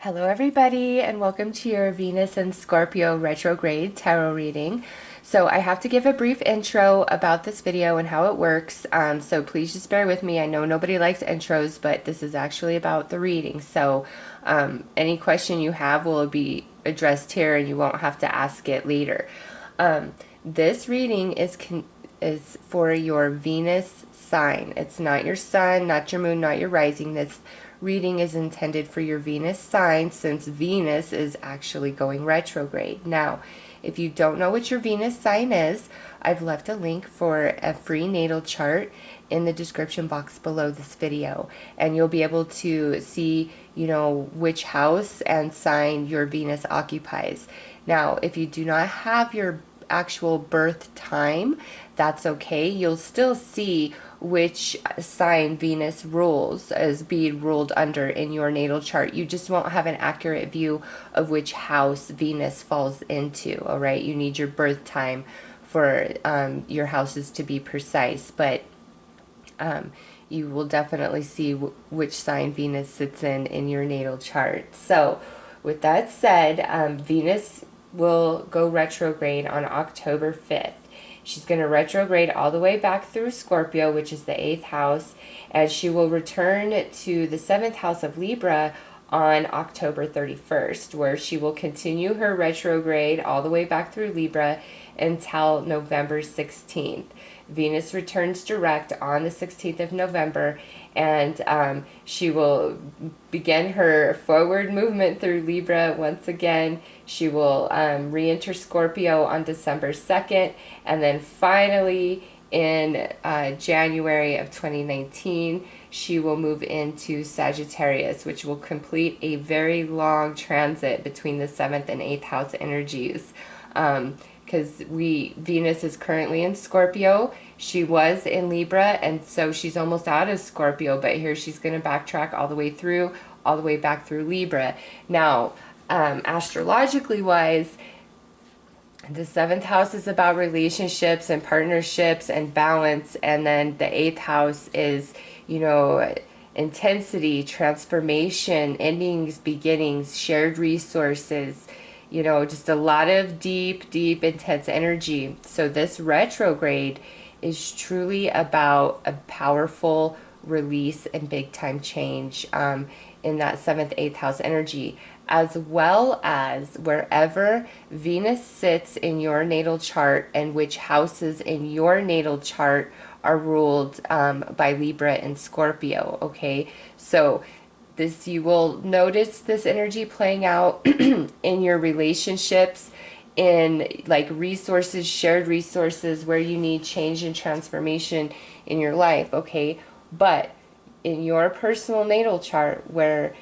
Hello everybody, and welcome to your Venus and Scorpio retrograde tarot reading. So I have to give a brief intro about this video and how it works, so please just bear with me. I know nobody likes intros, but this is actually about the reading. So any question you have will be addressed here and you won't have to ask it later. This reading is for your Venus sign. It's not your sun, not your moon, not your rising. This reading is intended for your Venus sign, since Venus is actually going retrograde. Now, if you don't know what your Venus sign is, I've left a link for a free natal chart in the description box below this video, and you'll be able to see, which house and sign your Venus occupies. Now, if you do not have your actual birth time, that's okay. You'll still see which sign Venus rules is being ruled under in your natal chart. You just won't have an accurate view of which house Venus falls into. All right, you need your birth time for your houses to be precise, but you will definitely see which sign Venus sits in your natal chart. So with that said, Venus will go retrograde on October 5th. She's going to retrograde all the way back through Scorpio, which is the 8th house, and she will return to the 7th house of Libra on October 31st, where she will continue her retrograde all the way back through Libra until November 16th. Venus returns direct on the 16th of November, and she will begin her forward movement through Libra once again. She will re-enter Scorpio on December 2nd, and then finally in January of 2019, she will move into Sagittarius, which will complete a very long transit between the 7th and 8th house energies. Because Venus is currently in Scorpio. She was in Libra, and so she's almost out of Scorpio, but here she's going to backtrack all the way back through Libra. Now, astrologically wise, the 7th house is about relationships and partnerships and balance, and then the 8th house is, intensity, transformation, endings, beginnings, shared resources, just a lot of deep, intense energy. So this retrograde is truly about a powerful release and big time change in that 7th, 8th house energy, as well as wherever Venus sits in your natal chart and which houses in your natal chart are ruled by Libra and Scorpio. Okay, so you will notice this energy playing out in your relationships, in like resources, shared resources, where you need change and transformation in your life. Okay, but in your personal natal chart, where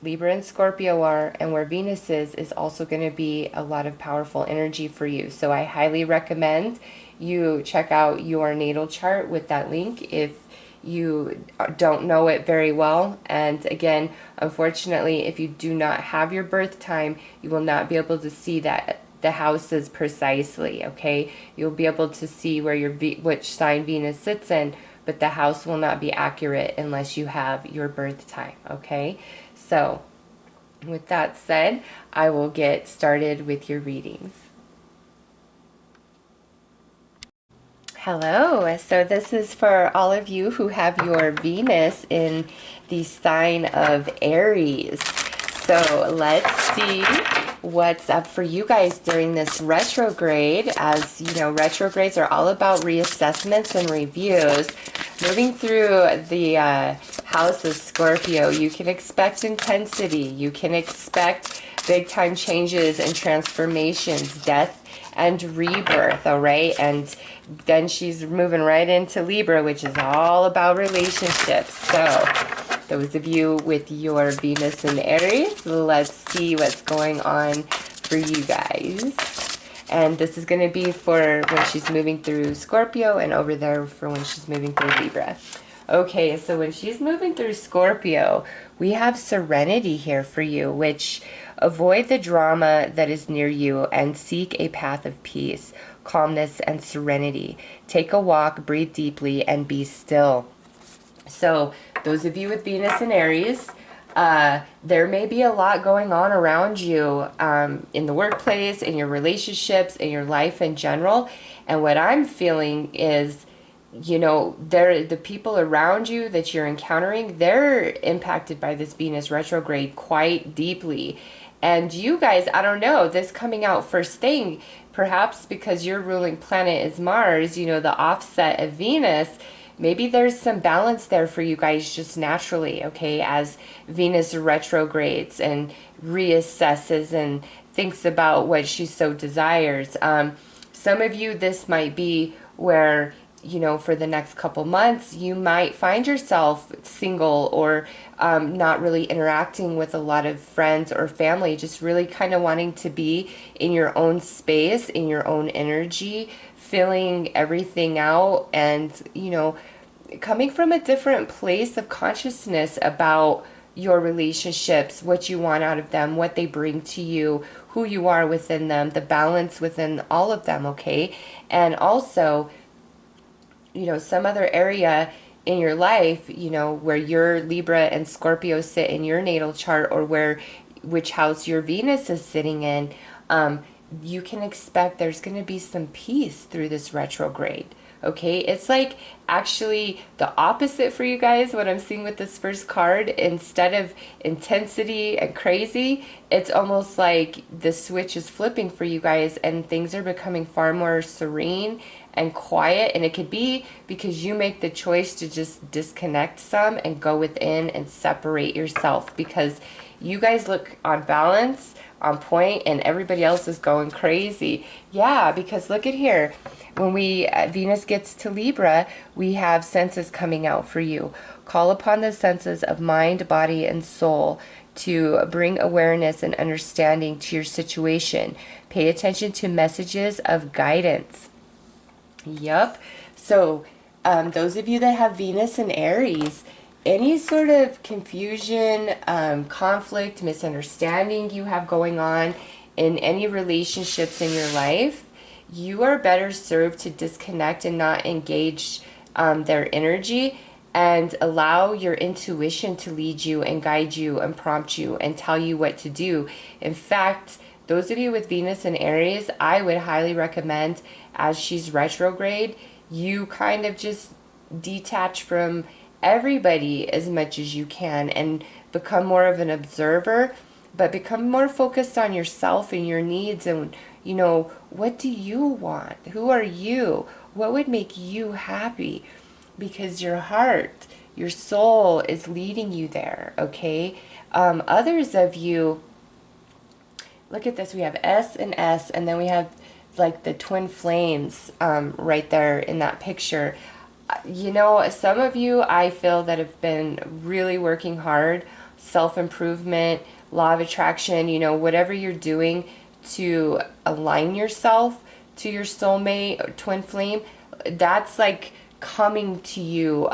Libra and Scorpio are and where Venus is also going to be a lot of powerful energy for you. So I highly recommend you check out your natal chart with that link if you don't know it very well. And again, unfortunately, if you do not have your birth time, you will not be able to see that the houses precisely. Okay, you'll be able to see where which sign Venus sits in, but the house will not be accurate unless you have your birth time. Okay, so with that said, I will get started with your readings. Hello, so this is for all of you who have your Venus in the sign of Aries. So let's see what's up for you guys during this retrograde. As you know, retrogrades are all about reassessments and reviews. Moving through the house of Scorpio, you can expect intensity. You can expect big time changes and transformations, death and rebirth, all right? And then she's moving right into Libra, which is all about relationships. So those of you with your Venus in Aries, let's see what's going on for you guys. And this is going to be for when she's moving through Scorpio, and over there for when she's moving through Libra. Okay, so when she's moving through Scorpio, we have Serenity here for you, which avoid the drama that is near you and seek a path of peace, calmness, and serenity. Take a walk, breathe deeply, and be still. So those of you with Venus in Aries, There may be a lot going on around you, in the workplace, in your relationships, in your life in general. And what I'm feeling is, you know, the people around you that you're encountering, they're impacted by this Venus retrograde quite deeply. And you guys, I don't know, this coming out first thing, perhaps because your ruling planet is Mars, you know, the offset of Venus, maybe there's some balance there for you guys just naturally, okay, as Venus retrogrades and reassesses and thinks about what she so desires. Some of you, this might be where, you know, for the next couple months, you might find yourself single or not really interacting with a lot of friends or family, just really kind of wanting to be in your own space, in your own energy, filling everything out, and, you know, coming from a different place of consciousness about your relationships, what you want out of them, what they bring to you, who you are within them, the balance within all of them, okay? And also, you know, some other area in your life, you know, where your Libra and Scorpio sit in your natal chart, or which house your Venus is sitting in, you can expect there's going to be some peace through this retrograde. Okay, it's like actually the opposite for you guys. What I'm seeing with this first card, instead of intensity and crazy, it's almost like the switch is flipping for you guys and things are becoming far more serene and quiet. And it could be because you make the choice to just disconnect some and go within and separate yourself, because you guys look on balance, on point, and everybody else is going crazy. Yeah, because look at here. When Venus gets to Libra, we have senses coming out for you. Call upon the senses of mind, body, and soul to bring awareness and understanding to your situation. Pay attention to messages of guidance. Yep. So, those of you that have Venus in Aries, any sort of confusion, conflict, misunderstanding you have going on in any relationships in your life, you are better served to disconnect and not engage their energy, and allow your intuition to lead you and guide you and prompt you and tell you what to do. In fact, those of you with Venus in Aries, I would highly recommend, as she's retrograde, you kind of just detach from everybody as much as you can and become more of an observer, but become more focused on yourself and your needs. And, you know, what do you want? Who are you? What would make you happy? Because your heart, your soul is leading you there, okay? Others of you, look at this, we have S and S, and then we have like the twin flames right there in that picture. You know, some of you, I feel, that have been really working hard, self-improvement, law of attraction, you know, whatever you're doing to align yourself to your soulmate or twin flame, that's like coming to you.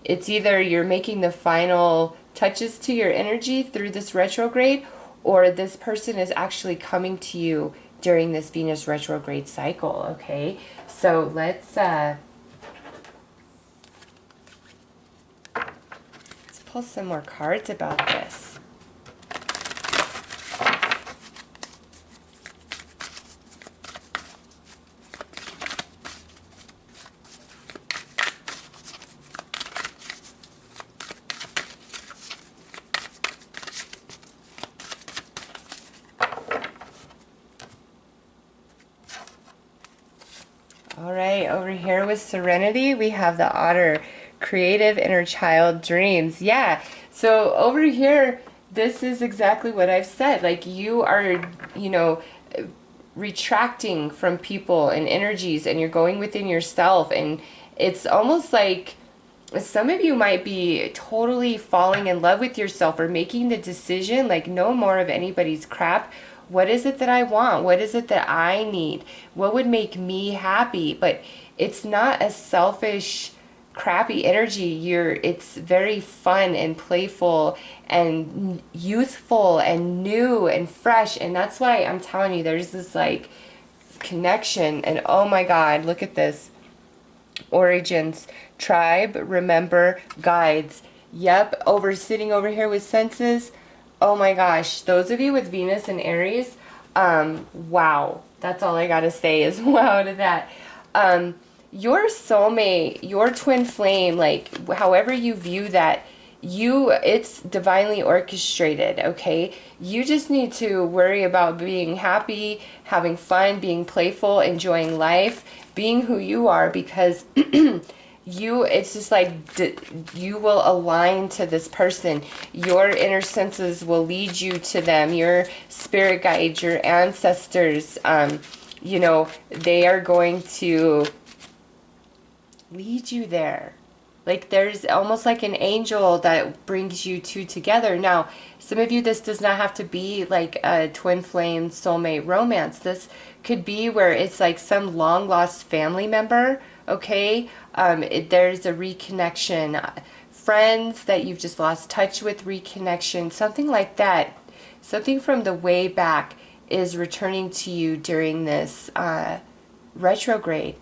It's either you're making the final touches to your energy through this retrograde, or this person is actually coming to you during this Venus retrograde cycle, okay? So let's pull some more cards about this. All right, over here with Serenity, we have the Otter, creative inner child dreams. Yeah, so over here, this is exactly what I've said. Like, you are, you know, retracting from people and energies, and you're going within yourself. And it's almost like some of you might be totally falling in love with yourself, or making the decision, like, no more of anybody's crap. What is it that I want? What is it that I need? What would make me happy? But it's not a selfish, crappy energy. It's very fun and playful and youthful and new and fresh. And that's why I'm telling you, there's this like connection. And oh my God, look at this. Origins, tribe, remember, guides. Yep, sitting over here with senses. Oh my gosh, those of you with Venus and Aries, wow. That's all I gotta say is wow to that. Your soulmate, your twin flame, like however you view that, it's divinely orchestrated, okay? You just need to worry about being happy, having fun, being playful, enjoying life, being who you are, because it's just like you will align to this person. Your inner senses will lead you to them. Your spirit guides, your ancestors, they are going to lead you there. Like there's almost like an angel that brings you two together. Now, some of you, this does not have to be like a twin flame soulmate romance. This could be where it's like some long lost family member, okay? There's a reconnection. Friends that you've just lost touch with, reconnection, something like that. Something from the way back is returning to you during this retrograde.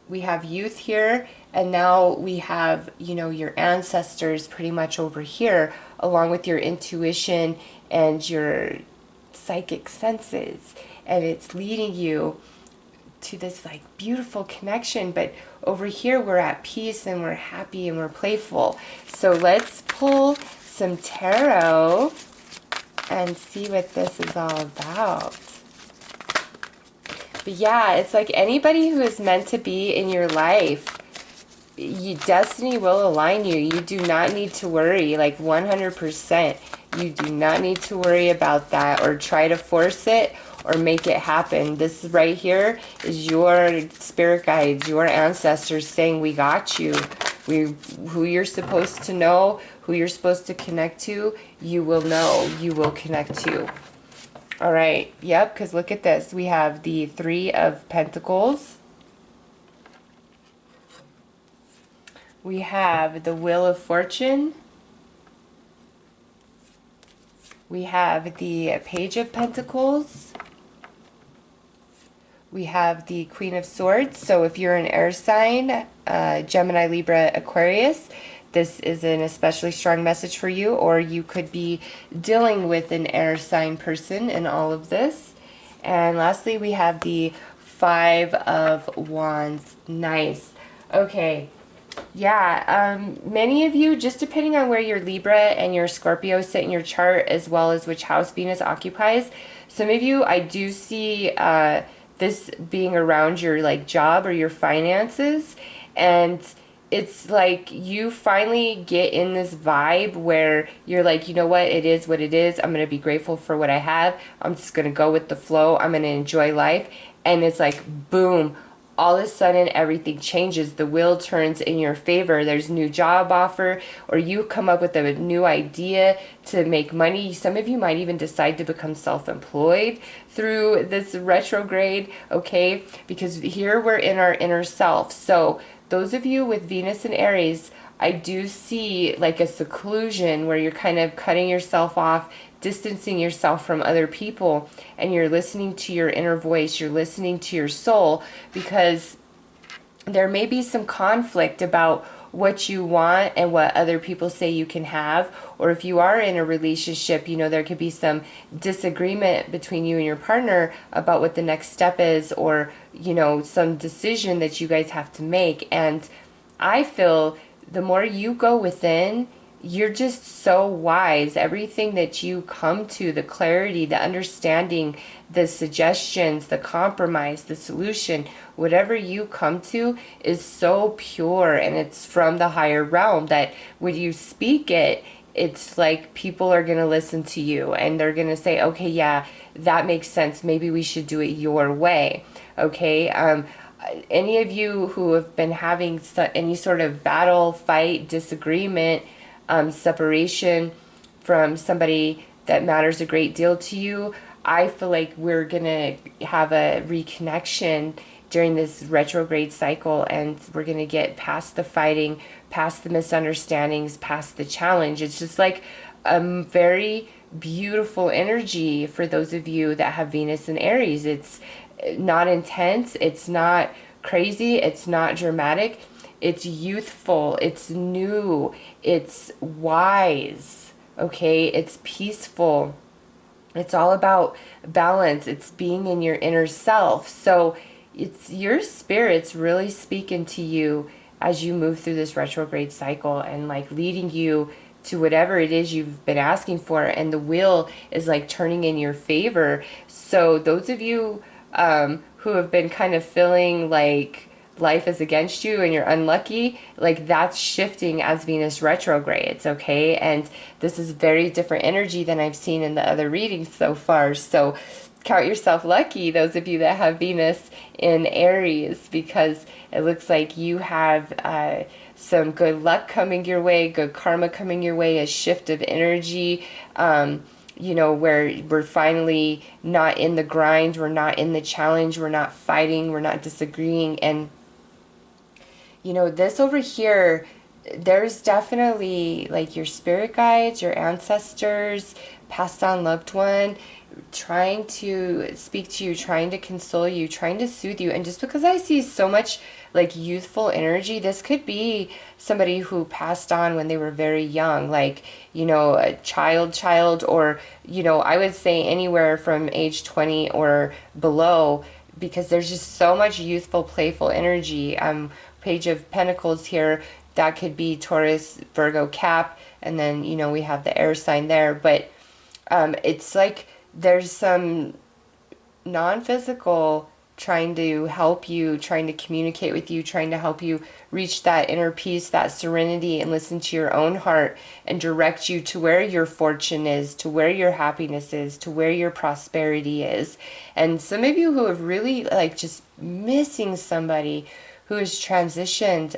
We have youth here, and now we have, your ancestors pretty much over here, along with your intuition and your psychic senses. And it's leading you to this like beautiful connection. But over here, we're at peace and we're happy and we're playful. So let's pull some tarot and see what this is all about. But yeah, it's like anybody who is meant to be in your life, destiny will align you. You do not need to worry, like 100%. You do not need to worry about that or try to force it or make it happen. This right here is your spirit guides, your ancestors saying, we got you. Who you're supposed to know, who you're supposed to connect to, you will know, you will connect to. All right, yep, because look at this. We have the Three of Pentacles. We have the Wheel of Fortune. We have the Page of Pentacles. We have the Queen of Swords. So if you're an air sign, Gemini, Libra, Aquarius, this is an especially strong message for you, or you could be dealing with an air sign person in all of this. And lastly, we have the Five of Wands. Nice. Okay. Yeah, many of you, just depending on where your Libra and your Scorpio sit in your chart, as well as which house Venus occupies, some of you, I do see this being around your like job or your finances, and it's like you finally get in this vibe where you're like, you know what, it is what it is. I'm going to be grateful for what I have. I'm just going to go with the flow. I'm going to enjoy life. And it's like, boom, all of a sudden everything changes. The wheel turns in your favor. There's a new job offer, or you come up with a new idea to make money. Some of you might even decide to become self-employed through this retrograde, okay? Because here we're in our inner self. So those of you with Venus and Aries, I do see like a seclusion where you're kind of cutting yourself off, distancing yourself from other people, and you're listening to your inner voice, you're listening to your soul, because there may be some conflict about what you want and what other people say you can have. Or if you are in a relationship, there could be some disagreement between you and your partner about what the next step is, or some decision that you guys have to make. And I feel the more you go within, you're just so wise. Everything that you come to, the clarity, the understanding, the suggestions, the compromise, the solution, whatever you come to is so pure, and it's from the higher realm that when you speak it, it's like people are going to listen to you and they're going to say, okay, yeah, that makes sense. Maybe we should do it your way. Okay. Any of you who have been having any sort of battle, fight, disagreement, separation from somebody that matters a great deal to you, I feel like we're going to have a reconnection during this retrograde cycle, and we're going to get past the fighting, past the misunderstandings, past the challenge. It's just like a very beautiful energy for those of you that have Venus and Aries. It's not intense, it's not crazy, it's not dramatic. It's youthful, it's new, it's wise, okay? It's peaceful. It's all about balance. It's being in your inner self. So it's your spirit's really speaking to you as you move through this retrograde cycle and like leading you to whatever it is you've been asking for. And the wheel is like turning in your favor. So those of you who have been kind of feeling like life is against you and you're unlucky, like that's shifting as Venus retrogrades, okay? And this is very different energy than I've seen in the other readings so far. So count yourself lucky, those of you that have Venus in Aries, because it looks like you have some good luck coming your way, good karma coming your way, a shift of energy, you know, where we're finally not in the grind, we're not in the challenge, we're not fighting, we're not disagreeing. And you know, this over here, there's definitely like your spirit guides, your ancestors, passed on loved one, trying to speak to you, trying to console you, trying to soothe you. And just because I see so much like youthful energy, this could be somebody who passed on when they were very young, like, you know, a child, or, you know, I would say anywhere from age 20 or below, because there's just so much youthful, playful energy. Page of Pentacles here, that could be Taurus, Virgo, Cap, and then, you know, we have the air sign there. But it's like there's some non-physical trying to help you, trying to communicate with you, trying to help you reach that inner peace, that serenity, and listen to your own heart and direct you to where your fortune is, to where your happiness is, to where your prosperity is. And some of you who have really like just missing somebody who has transitioned,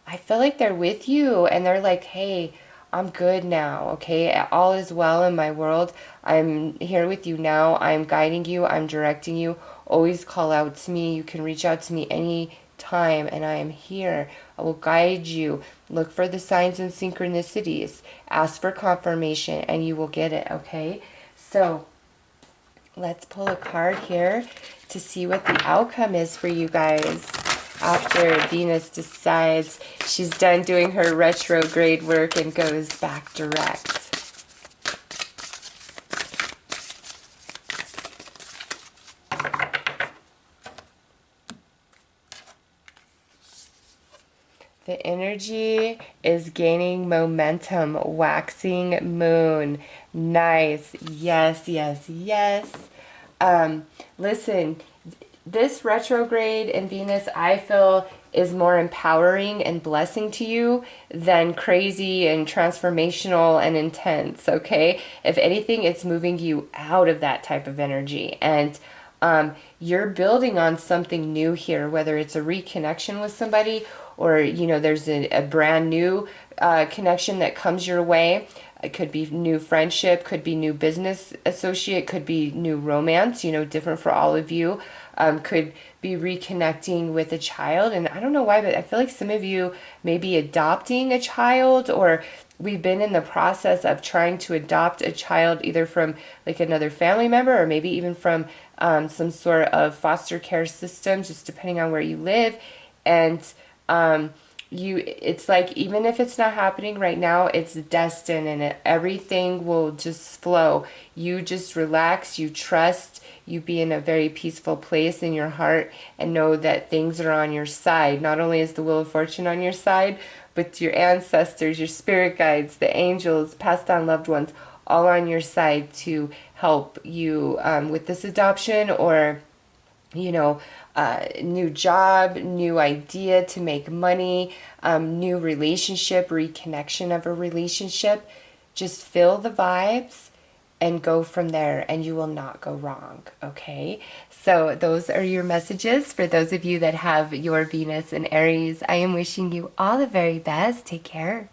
I feel like they're with you and they're like, hey, I'm good now, okay? All is well in my world. I'm here with you now. I'm guiding you. I'm directing you. Always call out to me. You can reach out to me any time and I am here. I will guide you. Look for the signs and synchronicities. Ask for confirmation and you will get it, okay? So let's pull a card here to see what the outcome is for you guys after Venus decides she's done doing her retrograde work and goes back direct. The energy is gaining momentum, waxing moon. Nice. Yes, yes, yes. Listen, this retrograde in Venus, I feel, is more empowering and blessing to you than crazy and transformational and intense, okay? If anything, it's moving you out of that type of energy. And you're building on something new here, whether it's a reconnection with somebody or, you know, there's a brand new connection that comes your way. It could be new friendship, could be new business associate, could be new romance, you know, different for all of you. Could be reconnecting with a child. And I don't know why, but I feel like some of you may be adopting a child, or we've been in the process of trying to adopt a child either from like another family member or maybe even from some sort of foster care system, just depending on where you live. And it's like, even if it's not happening right now, it's destined, and everything will just flow. You just relax, you trust, you be in a very peaceful place in your heart and know that things are on your side. Not only is the Wheel of Fortune on your side, but your ancestors, your spirit guides, the angels, passed on loved ones, all on your side to help you with this adoption, or, you know, new job, new idea to make money, new relationship, reconnection of a relationship. Just feel the vibes and go from there, and you will not go wrong, okay? So those are your messages for those of you that have your Venus in Aries. I am wishing you all the very best. Take care.